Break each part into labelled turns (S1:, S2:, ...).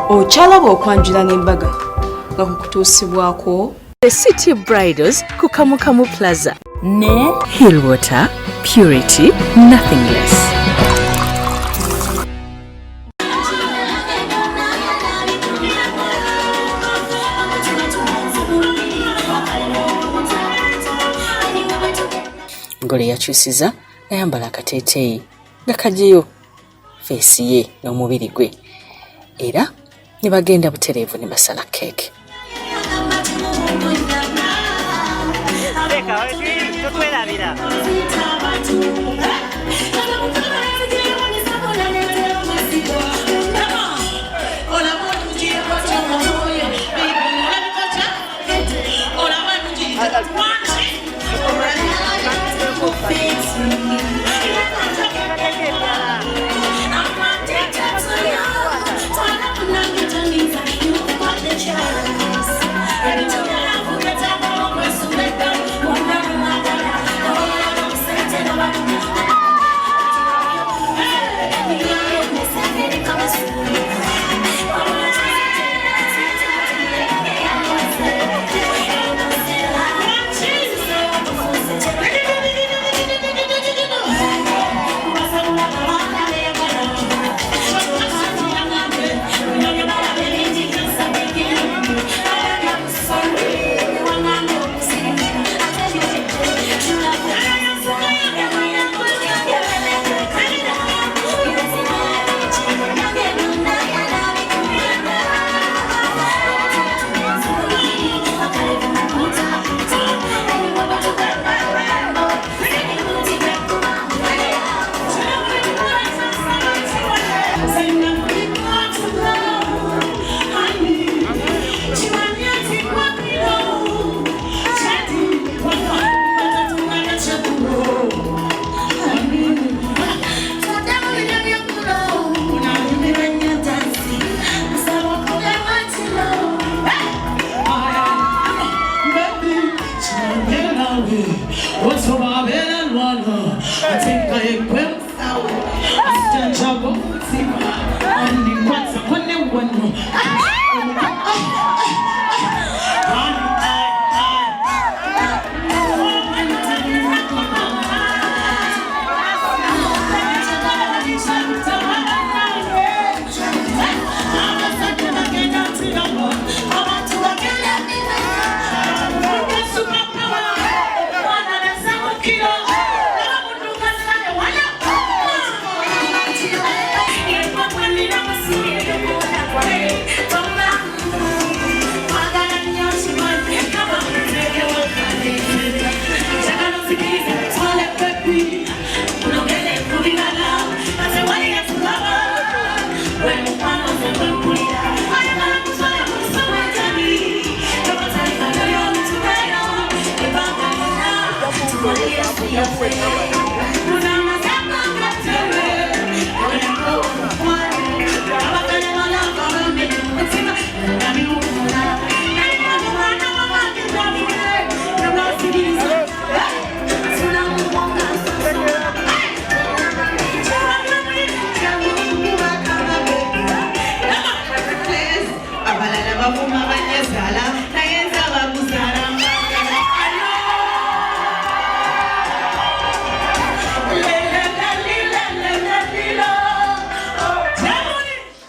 S1: Ochalaba okwanjula n'embaga nga kukutuusibwako
S2: The City Bridals ku Kamukamu Plaza ne Hillwater Purity Nothing Less. Ngole yakyusiza ayambala akateeteeyi nga kagiyo feesi ye n'omubiri gwe era ne bagenda butereevu ne basala keeke.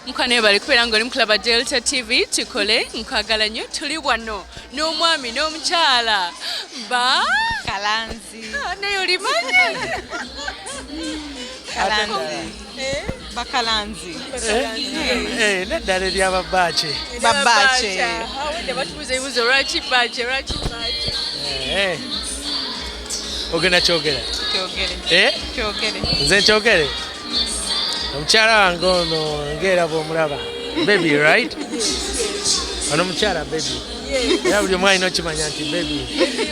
S3: Mukane bali kubera ngo ni Club Delta TV tukole nkagala nnyo tuli wano n'omwami n'omukyala ba
S4: Kalanzi.
S3: Nayo limanyi
S4: Kalanzi. Bakalanzi.
S5: Neddala lya Baches.
S4: Bache.
S3: Awende batubuze ebibuzo lwaki Bache.
S5: Ogenda kyogera?
S4: Kyogere.
S5: Nze nkyogere? Omukyala wange ono ng'era bw'omulaba. Baby, right? Ono mukyala baby. Era buli omu alina okimanya nti baby.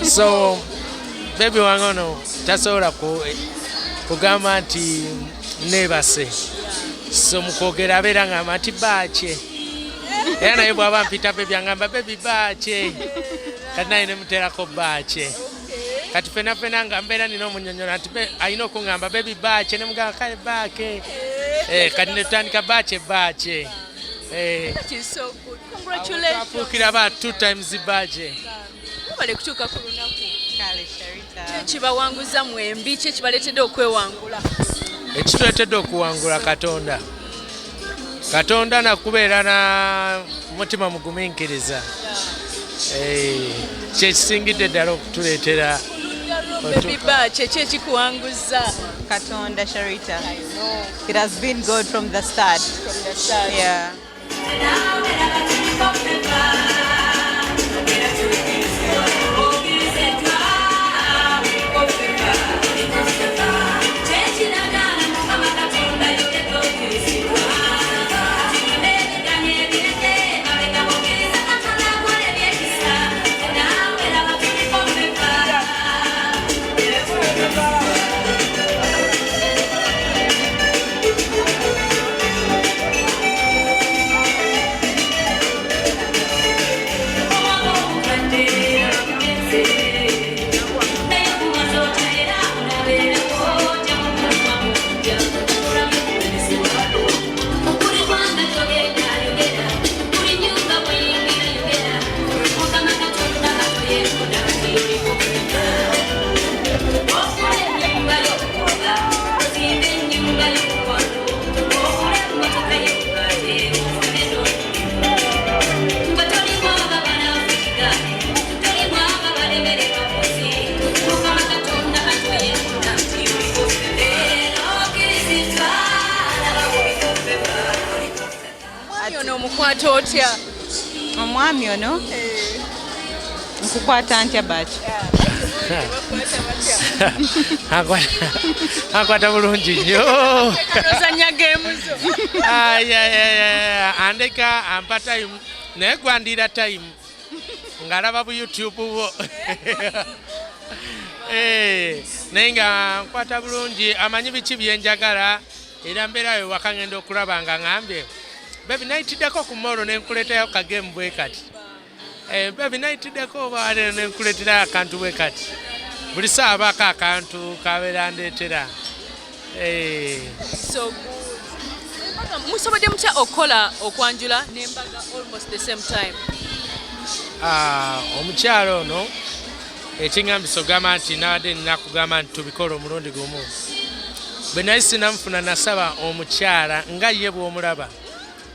S5: So, baby wange ono tasobola kugamba nti neebase. So mukwogera abeera ngamba nti Bache. Era naye bw'aba mpita baby angamba baby Bache. Kati naye ne muteerako Bache. Kati fena nga mbeera nina omunnyonnyola nti alina okuŋŋamba baby Bache ne mugamba kale Bache. Kati ne tutandika Bache.
S3: That is so good. Congratulations.
S5: Afuukira ba 2 times Baches.
S3: Bale kutuuka ku lunaku.
S4: Kale Sharita.
S3: Kibawanguza mwembi kye kibaleetedde okwewangula.
S5: Ekituleetedde okuwangula Katonda. Katonda nakubeera na mutima mugumiikiriza. Kyekisingidde ddala okutuleetera
S3: Baby Baches kye kikuwanguza.
S4: Katonda Sharita. It has been good from the start. Yeah.
S3: Omukwata otya?
S4: Omwami ono nkukwata ntya Baches?
S5: Akwata bulungi nnyo.
S3: Ozanya geemuzo.
S5: Andeka ampa time naye gwandira time ng'alaba bu YouTube bwo. Naye nga nkwata bulungi amanyi biki byenjagala era mbeerayo waka ngenda okulaba nga ngambye baby nayitiddeko ku moro nenkuleetayo kagemu bwe kati. Baby nayitiddeko baale nenkuleetera akantu bwe kati. Buli saa bako akantu kabeera ndeetera.
S3: So good. Musobodde mutya okukola okwanjula n'embaga almost the same time?
S5: Omukyalo ono ekiŋŋambisa ogamba nti nawadde nnakugamba nti tubikola omulundi gumu. Bwe naye sinamufuna nasaba omukyala nga ye bw'omulaba.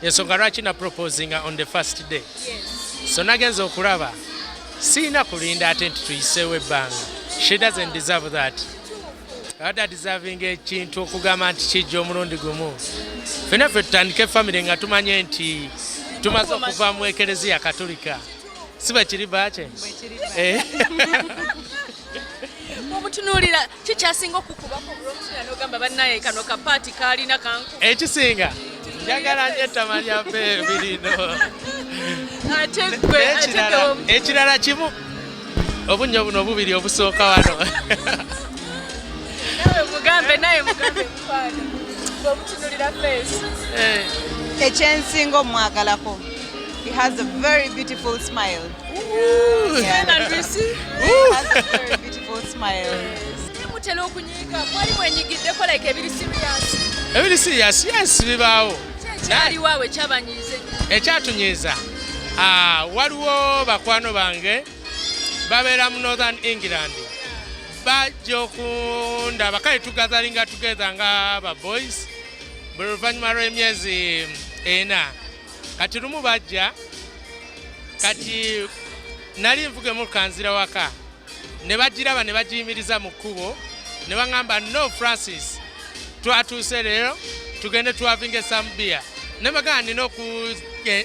S5: Ensonga lwaki na proposinga on the first day. So nagenza okulaba siina kulinda ate nti tuyiseewo ebbanga. She doesn't deserve that. Ada deserving ekintu okugamba nti kijja omulundi gumu. Ffenna ffe tutandike family nga tumanye nti tumaze okuva mu ekereziya katolika. Si bwe kiri Baches?
S3: Omutunuulira kikyasinga okukubako olw'omusina n'ogamba bannaye kano kapaati kaalina kanku.
S5: Ekisinga njagala nyo ettama lya beebi lino. Ekirala kimu obunnyo buno obubiri obusooka wano.
S3: Naye mugambe mukwano. Bw'omutunuulira face.
S4: Ekyensinga omwagalako. He has a very beautiful smile.
S3: Yeah. Has
S4: a very beautiful smile.
S3: Mutera okunyiiga mwali mwenyigiddeko like ebiri serious.
S5: Ebiri serious, yes bibaawo.
S3: Kyaliwo awe kyabanyiize.
S5: Ekyatunyiiza waliwo bakwano bange babeera mu Northern England. Bajja okundaba kale tugazalinga together nga ba boys. Buli luvannyuma lw'emyezi 4. Kati lumu bajja kati nali nvugemu kanzira waka ne bagiraba ne bagiyimiriza mu kkubo ne baŋŋamba no Francis twatuuse leero tugende tuwavinge some beer ne bagamba nina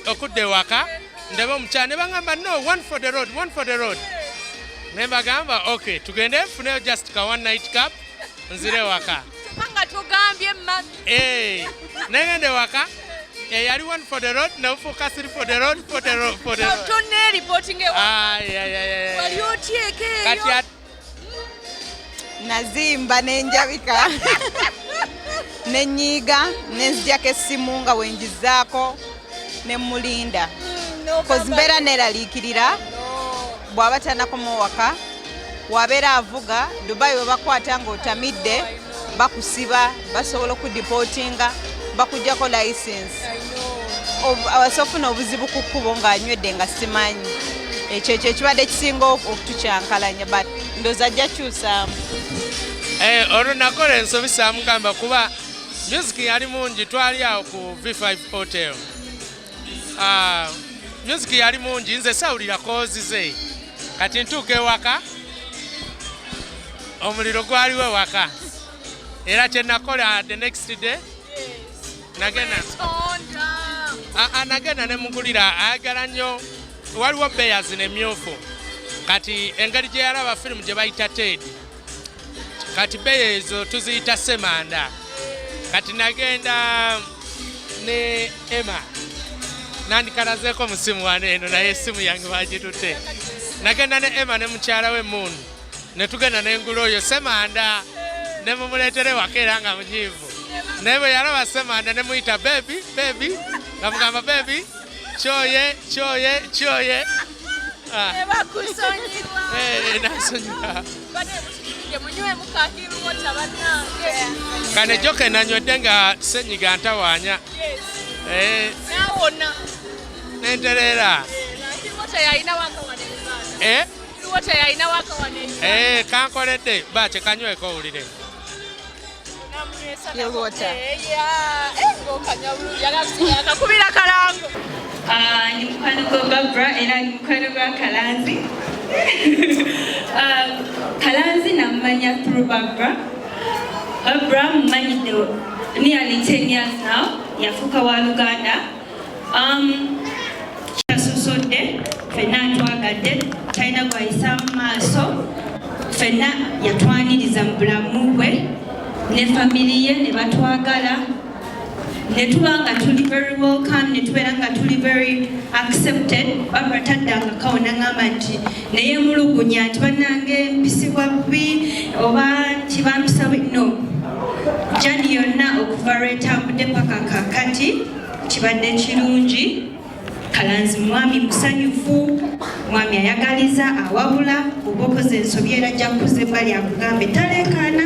S5: okudda ewaka ndebe omukyala ne baŋŋamba no one for the road ne bagamba okay tugende funeyo just ka one night cup nzire ewaka
S3: nga tugambye mami
S5: negende ewaka yali one for the road no focus for the road.
S3: Tonne reporting wali otyeke
S5: kati
S4: nazimba nenjabika nenyiiga nenzijako essimu nga wenjizaako nemulinda kozi mbeera neeraliikirira bw'aba tanakoma waka wabeera avuga Dubai we bakwata ng'otamidde bakusiba basobola okudipootinga bakujjako license awasofuna obuzibu ku kkubo ng'anywedde nga simanyi ekyo kibadde kisinga okutukyankalanya but ndoozi ajja kyusaamu
S5: olwo nakola ensobi saamugamba kuba music yali mungi twali awo ku V5 hotel music yali mungi nze sawulira koozi ze kati ntuuka ewaka omuliro gwaliwo ewaka era kyenakola the next day nagenda nemugulira ayagala nnyo waliwo Baches nemyufu kati engeri gye yalaba firimu gye bayita Ted kati Baches ezo tuziyita semanda kati nagenda ne Emma nandikalazeeko musimu waneeno naye esimu yange bagitutte nagenda ne Emma ne mukyala we Moon netugenda nengula oyo semanda nemumuleetere waka era nga munyiivu naye bwe yalaba semanda nemuyita bebi nga mugamba bebi kyoye nasonyiwa kane joka nanywedde nga senyiga ntawaanya nentereera kankoledde Bache kanyweko owulire
S6: ni mukwano gwa Barbara era ni mukwano gwa Kalanzi. Kalanzi namanya through Barbara. Barbara mmanyidde nearly 10 years now. Yafuuka wa Luganda. Kyasusodde ffenna ntwagadde talina gwayisa mu maaso ffenna yatwaniriza mu bulamu bwe ne family ye ne batwagala ne tuba nga tuli very welcome ne tubeera nga tuli very accepted. Barbara taddangako n'aŋŋamba nti naye mulugunya nti bannange mpisibwa bubi oba nti bampisa bwe no jani yonna okuva lwetambudde paka kakati kibadde kirungi. Kalanzi mwami musanyufu, mwami ayagaliza awabula oba okoze ensobi era ajja kukuza ebbali akugambe talekaana.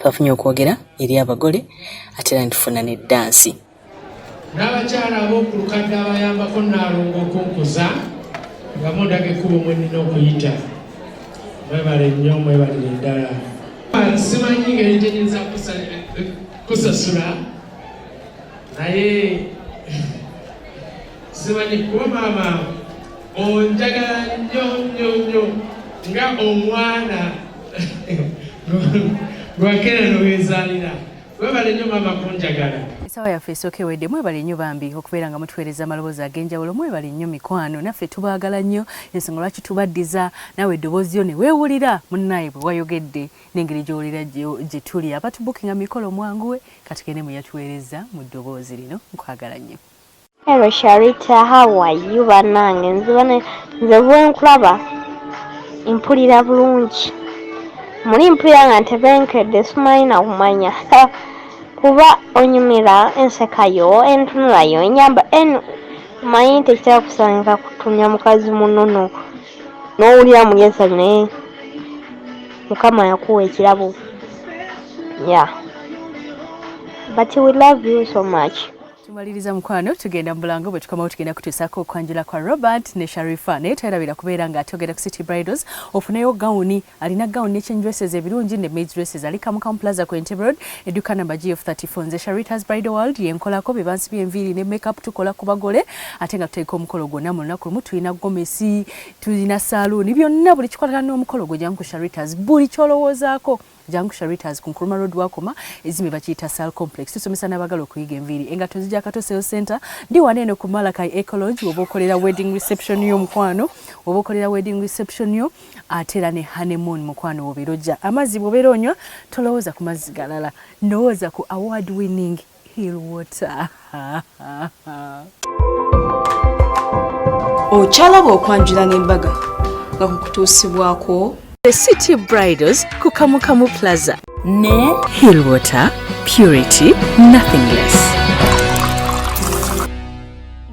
S2: Twafunye okwogera eri abagole ate era ntufuna ne dansi.
S5: N'abakyala ab'okulukadde abayambako Nnaalongo okunkuza nga mundage ekkubo mwe nnina okuyita. Mwebale nnyo mwebalire ddala. Simanyi ngeri gye nyinza kusasula naye simanyi kuba maama onjagala nnyo nga omwana gwakera noweezaalira. Webale nnyo maama kunjagala.
S2: Esawa yaffe esookedde mwebale nnyo bambi okubeera nga mutuweereza amaloboozi ag'enjawulo. Mwebale nnyo mikwano, naffe tubaagala nnyo, ensonga lwaki tubaddiza naawe eddoboozi yo ne weewulira munnaye bwe wayogedde n'engeri gy'owulira gye tuli. Abatubukinga mikolo mwanguwe katugende mu yatuweereza mu ddoboozi lino. Nkwagala nnyo.
S7: Hello Sharita, how are you banange? Nze bwe nkulaba mpulira bulungi. Muli mpulira nga ntebenkedde simanyi na kumanya. Kuba onyumira enseka yo, entunula yo, enyamba manyi tekitera kusanga kutumya mukazi munono n'owulira mugeza naye Mukama yakuwa ekirabo. Yeah. But we love you so much.
S2: Tumaliriza mukwano tugenda mubulango bwe tukomawo tugenda kutuusaako okwanjula kwa Robert ne Sharifa naye twerabira kubeera ng'atogera ku City Bridals ofuneyo gawuni. Alina gawuni ne change dresses ebirungi ne maids dresses. Ali Kamukamu Plaza ku Entebbe Road edduuka namba G34. Nze Sharita's Bridal World yenkolako bye bansibye enviiri ne makeup tukola ku bagole ate nga tuteeka omukolo gwonna mu lunaku lumu. Tulina gomesi, tulina saluuni, byonna buli kikwatagana n'omukolo gwe jangu ku Sharita's. Buli kyolowoozaako jangu Sharita's ku Nkrumah Road wakoma ezimbe bakiyita Sal Complex. Tusomesa n'abagala okuyiga enviiri. Engato zijja Kato Sales Center ndi waneeno ku Malakai Ecology oba okolera wedding reception yo mukwano, oba okolera wedding reception yo ate era ne honeymoon mukwano obirojja. Amazzi bw'obeera onywa tolowooza ku mazzi galala, ndowooza ku award winning Hill Water.
S1: Okyalaba okwanjula n'embaga nga kukutuusibwako
S2: The City Bridals ku Kamukamu Plaza ne Hill Water, purity, nothing less.